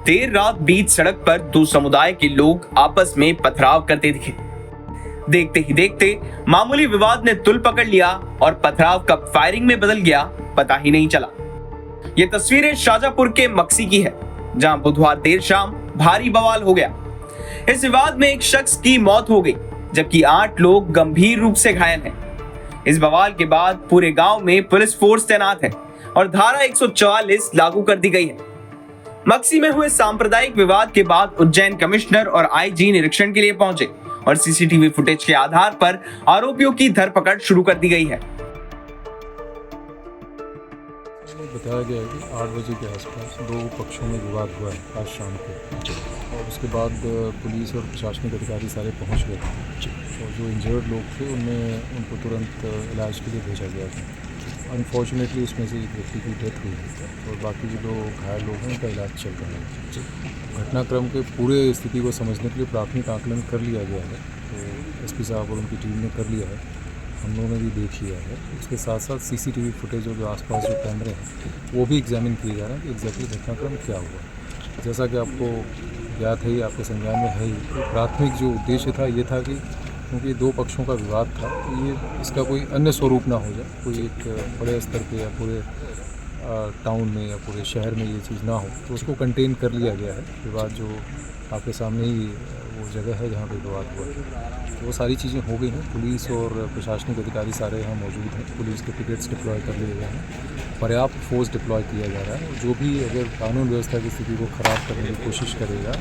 देर रात बीच सड़क पर दो समुदाय के लोग आपस में पथराव करते दिखे। देखते ही देखते मामूली विवाद ने तुल पकड़ लिया और पथराव कब फायरिंग में बदल गया पता ही नहीं चला। ये तस्वीरें शाजापुर के मक्सी की है, जहां बुधवार देर शाम भारी बवाल हो गया। इस विवाद में एक शख्स की मौत हो गई, जबकि 8 लोग गंभीर रूप से घायल हैं। इस बवाल के बाद पूरे गांव में पुलिस फोर्स तैनात है और धारा 144 लागू कर दी गई है। मक्सी में हुए सांप्रदायिक विवाद के बाद उज्जैन कमिश्नर और आईजी निरीक्षण के लिए पहुंचे और सीसीटीवी फुटेज के आधार पर आरोपियों की धरपकड़ शुरू कर दी गई है। बताया गया है कि 8 बजे के आसपास 2 पक्षों में विवाद हुआ है आज शाम को, और उसके बाद पुलिस और प्रशासनिक अधिकारी सारे पहुंच गए थे और जो इंजर्ड लोग थे उनमें उनको तुरंत इलाज के लिए भेजा गया था। अनफॉर्चुनेटली उसमें से एक व्यक्ति की डेथ हुई है और बाकी जो घायल लोग हैं उनका इलाज चल रहा है। घटनाक्रम के पूरे स्थिति को समझने के लिए प्राथमिक आकलन कर लिया गया है, तो एसपी साहब और उनकी टीम ने कर लिया है, हम लोगों ने भी देख लिया है। उसके साथ साथ सीसीटीवी फुटेज और जो आसपास जो कैमरे हैं वो भी एग्जामिन किए जा रहे हैं कि एग्जैक्टली घटनाक्रम क्या हुआ। जैसा कि आपको ज्ञात है, आपके संज्ञान में है ही, तो प्राथमिक जो उद्देश्य था ये था कि क्योंकि 2 पक्षों का विवाद था, तो ये इसका कोई अन्य स्वरूप ना हो जाए, कोई एक बड़े स्तर पे या पूरे टाउन में या पूरे शहर में ये चीज़ ना हो, तो उसको कंटेन कर लिया गया है। विवाद जो आपके सामने ही वो जगह है जहाँ पे विवाद हुआ है, तो वो सारी चीज़ें हो गई हैं। पुलिस और प्रशासनिक अधिकारी सारे यहाँ मौजूद हैं, पुलिस के पिकेट्स डिप्लॉय कर लिए गए हैं, पर्याप्त फोर्स डिप्लॉय किया जा रहा है। जो भी अगर कानून व्यवस्था की स्थिति को ख़राब करने की कोशिश करेगा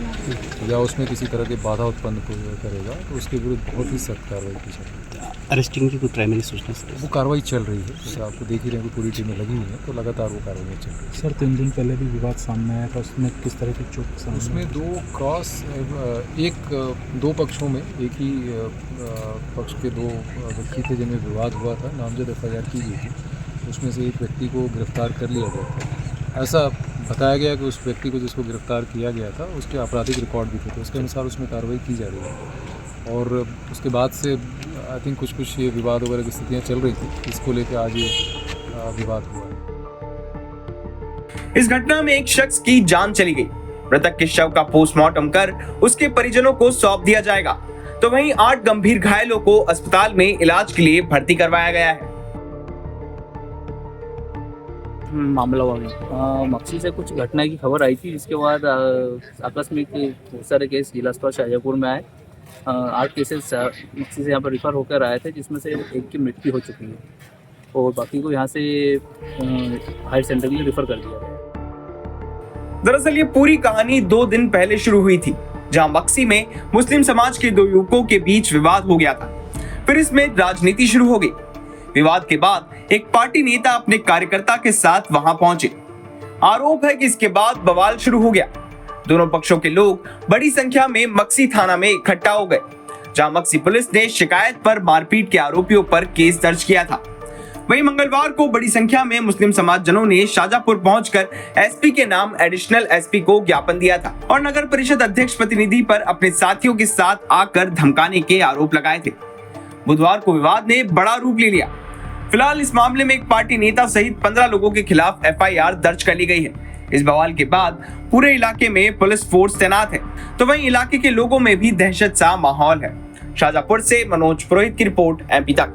या उसमें किसी तरह की बाधा उत्पन्न करेगा तो उसके विरुद्ध बहुत ही सख्त कार्रवाई की जाएगी। अरेस्टिंग की कोई प्राइमरी सूचना वो कार्रवाई चल रही है, जैसे आपको देख ही रहे हैं कि पूरी टीमें लगी हुई हैं, तो लगातार वो कार्रवाई चल रही है। सर 3 दिन पहले भी विवाद सामने आया था, उसमें किस तरह की चोट? उसमें 2 पक्षों में एक ही पक्ष के 2 व्यक्ति थे जिनमें विवाद हुआ था, नामजद एफआईआर की गई थी। उसमें से एक व्यक्ति को गिरफ्तार कर लिया गया था। ऐसा बताया गया कि उस व्यक्ति को जिसको गिरफ्तार किया गया था उसके आपराधिक रिकॉर्ड भी थे, तो उसके अनुसार उसमें कार्रवाई की जा रही है। और उसके बाद से आई थिंक कुछ ये विवाद वगैरह की स्थितियाँ चल रही थी, इसको लेकर आज ये विवाद हुआ है। इस घटना में एक शख्स की जान चली गई। मृतक के शव का पोस्टमार्टम कर उसके परिजनों को सौंप दिया जाएगा, तो वहीं 8 गंभीर घायलों को अस्पताल में इलाज के लिए भर्ती करवाया गया है। मामला हुआ मक्सी से कुछ घटना की खबर आई थी, जिसके बाद आकस्मिक बहुत सारे केस जिला अस्पताल शाजापुर में आए। 8 केसेस मक्सी से यहाँ पर रिफ़र होकर आए थे, जिसमें से एक की मृत्यु हो चुकी है और बाकी को यहाँ से हायर सेंटर के लिए रिफ़र कर दिया गया। दरअसल ये पूरी कहानी 2 दिन पहले शुरू हुई थी, जहां मक्सी में मुस्लिम समाज के 2 युवकों के बीच विवाद हो गया था। फिर इसमें राजनीति शुरू हो गई। विवाद के बाद एक पार्टी नेता अपने कार्यकर्ता के साथ वहां पहुंचे। आरोप है कि इसके बाद बवाल शुरू हो गया। दोनों पक्षों के लोग बड़ी संख्या में मक्सी थाना में इकट्ठा हो गए, जहां मक्सी पुलिस ने शिकायत पर मारपीट के आरोपियों पर केस दर्ज किया था। वहीं मंगलवार को बड़ी संख्या में मुस्लिम समाज जनों ने शाजापुर पहुंचकर एसपी के नाम एडिशनल एसपी को ज्ञापन दिया था और नगर परिषद अध्यक्ष प्रतिनिधि पर अपने साथियों के साथ आकर धमकाने के आरोप लगाए थे। बुधवार को विवाद ने बड़ा रूप ले लिया। फिलहाल इस मामले में एक पार्टी नेता सहित 15 लोगों के खिलाफ एफआईआर दर्ज कर ली गई है। इस बवाल के बाद पूरे इलाके में पुलिस फोर्स तैनात है, तो वहीं इलाके के लोगों में भी दहशत सा माहौल है। शाजापुर से मनोज पुरोहित की रिपोर्ट, एमपी तक।